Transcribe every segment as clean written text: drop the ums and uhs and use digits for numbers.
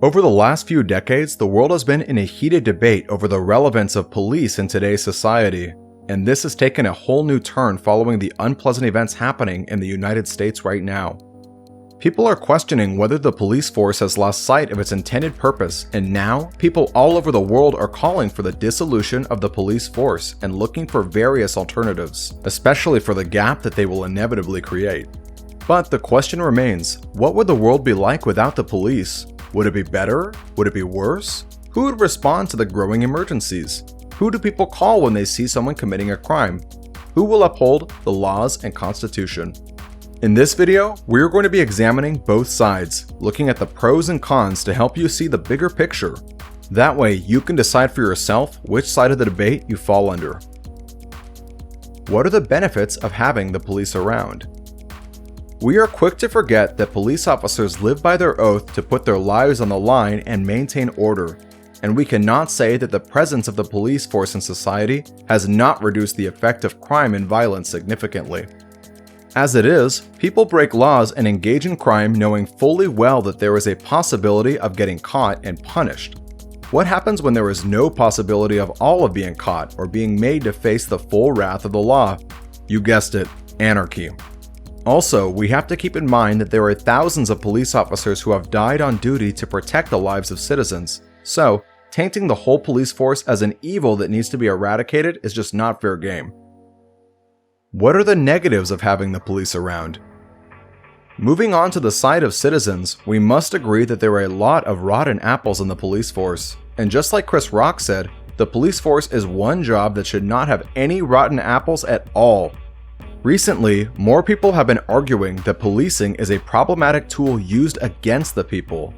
Over the last few decades, the world has been in a heated debate over the relevance of police in today's society, and this has taken a whole new turn following the unpleasant events happening in the United States right now. People are questioning whether the police force has lost sight of its intended purpose, and now people all over the world are calling for the dissolution of the police force and looking for various alternatives, especially for the gap that they will inevitably create. But the question remains, what would the world be like without the police? Would it be better? Would it be worse? Who would respond to the growing emergencies? Who do people call when they see someone committing a crime? Who will uphold the laws and constitution? In this video, we're going to be examining both sides, looking at the pros and cons to help you see the bigger picture. That way, you can decide for yourself which side of the debate you fall under. What are the benefits of having the police around? We are quick to forget that police officers live by their oath to put their lives on the line and maintain order, and we cannot say that the presence of the police force in society has not reduced the effect of crime and violence significantly. As it is, people break laws and engage in crime knowing fully well that there is a possibility of getting caught and punished. What happens when there is no possibility of all of being caught or being made to face the full wrath of the law? You guessed it, anarchy. Also, we have to keep in mind that there are thousands of police officers who have died on duty to protect the lives of citizens, so tainting the whole police force as an evil that needs to be eradicated is just not fair game. What are the negatives of having the police around? Moving on to the side of citizens, we must agree that there are a lot of rotten apples in the police force, and just like Chris Rock said, the police force is one job that should not have any rotten apples at all. Recently, more people have been arguing that policing is a problematic tool used against the people.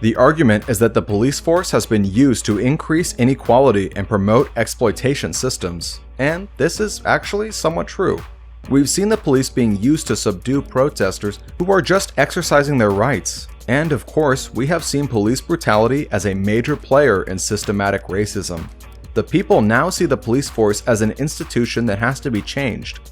The argument is that the police force has been used to increase inequality and promote exploitation systems, and this is actually somewhat true. We've seen the police being used to subdue protesters who are just exercising their rights, and of course, we have seen police brutality as a major player in systematic racism. The people now see the police force as an institution that has to be changed.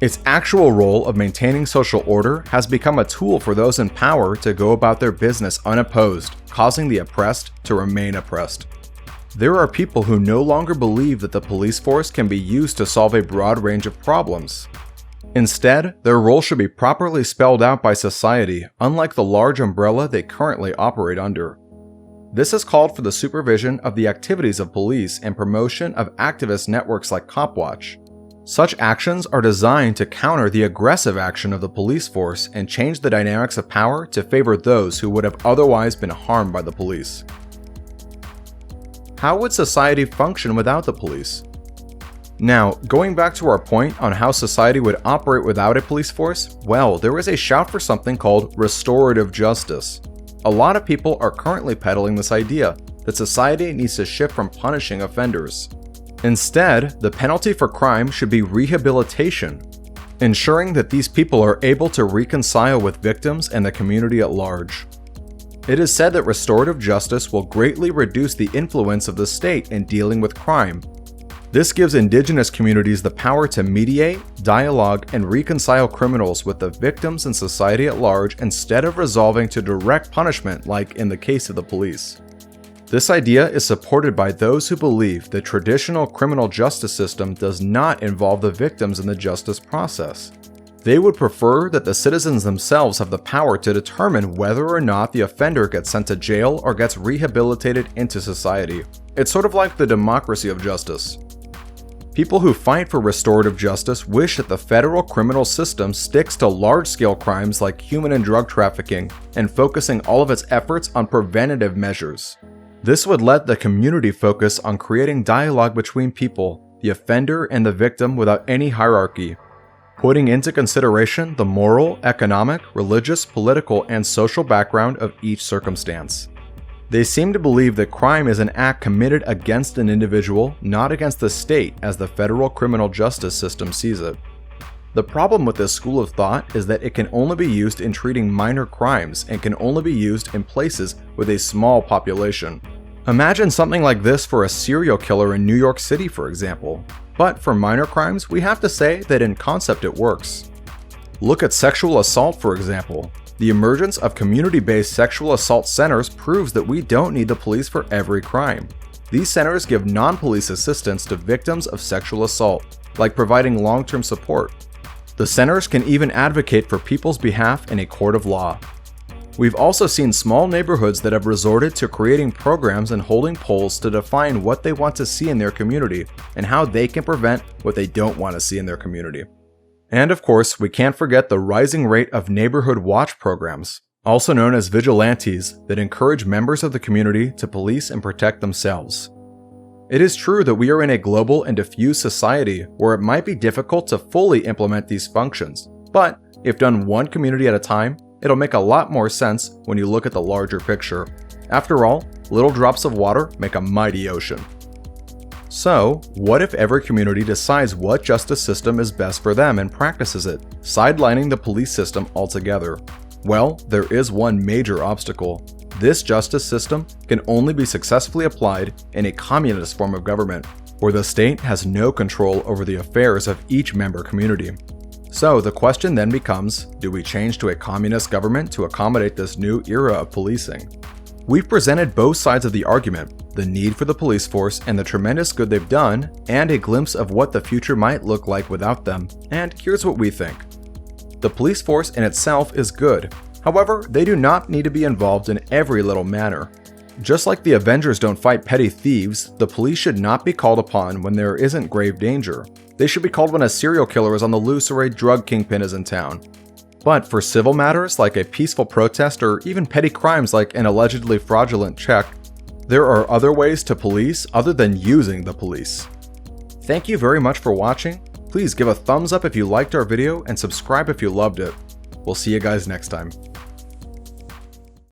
Its actual role of maintaining social order has become a tool for those in power to go about their business unopposed, causing the oppressed to remain oppressed. There are people who no longer believe that the police force can be used to solve a broad range of problems. Instead, their role should be properly spelled out by society, unlike the large umbrella they currently operate under. This has called for the supervision of the activities of police and promotion of activist networks like Copwatch. Such actions are designed to counter the aggressive action of the police force and change the dynamics of power to favor those who would have otherwise been harmed by the police. How would society function without the police? Now, going back to our point on how society would operate without a police force, well, there is a shout for something called restorative justice. A lot of people are currently peddling this idea that society needs to shift from punishing offenders. Instead, the penalty for crime should be rehabilitation, ensuring that these people are able to reconcile with victims and the community at large. It is said that restorative justice will greatly reduce the influence of the state in dealing with crime. This gives indigenous communities the power to mediate, dialogue, and reconcile criminals with the victims and society at large instead of resolving to direct punishment like in the case of the police. This idea is supported by those who believe the traditional criminal justice system does not involve the victims in the justice process. They would prefer that the citizens themselves have the power to determine whether or not the offender gets sent to jail or gets rehabilitated into society. It's sort of like the democracy of justice. People who fight for restorative justice wish that the federal criminal system sticks to large-scale crimes like human and drug trafficking and focusing all of its efforts on preventative measures. This would let the community focus on creating dialogue between people, the offender and the victim without any hierarchy, putting into consideration the moral, economic, religious, political, and social background of each circumstance. They seem to believe that crime is an act committed against an individual, not against the state as the federal criminal justice system sees it. The problem with this school of thought is that it can only be used in treating minor crimes and can only be used in places with a small population. Imagine something like this for a serial killer in New York City, for example. But for minor crimes, we have to say that in concept it works. Look at sexual assault, for example. The emergence of community-based sexual assault centers proves that we don't need the police for every crime. These centers give non-police assistance to victims of sexual assault, like providing long-term support. The centers can even advocate for people's behalf in a court of law. We've also seen small neighborhoods that have resorted to creating programs and holding polls to define what they want to see in their community and how they can prevent what they don't want to see in their community. And of course, we can't forget the rising rate of neighborhood watch programs, also known as vigilantes, that encourage members of the community to police and protect themselves. It is true that we are in a global and diffuse society where it might be difficult to fully implement these functions, but if done one community at a time, it'll make a lot more sense when you look at the larger picture. After all, little drops of water make a mighty ocean. So, what if every community decides what justice system is best for them and practices it, sidelining the police system altogether? Well, there is one major obstacle. This justice system can only be successfully applied in a communist form of government, where the state has no control over the affairs of each member community. So the question then becomes, do we change to a communist government to accommodate this new era of policing? We've presented both sides of the argument, the need for the police force and the tremendous good they've done, and a glimpse of what the future might look like without them, and here's what we think. The police force in itself is good. However, they do not need to be involved in every little matter. Just like the Avengers don't fight petty thieves, the police should not be called upon when there isn't grave danger. They should be called when a serial killer is on the loose or a drug kingpin is in town. But for civil matters like a peaceful protest or even petty crimes like an allegedly fraudulent check, there are other ways to police other than using the police. Thank you very much for watching. Please give a thumbs up if you liked our video and subscribe if you loved it. We'll see you guys next time.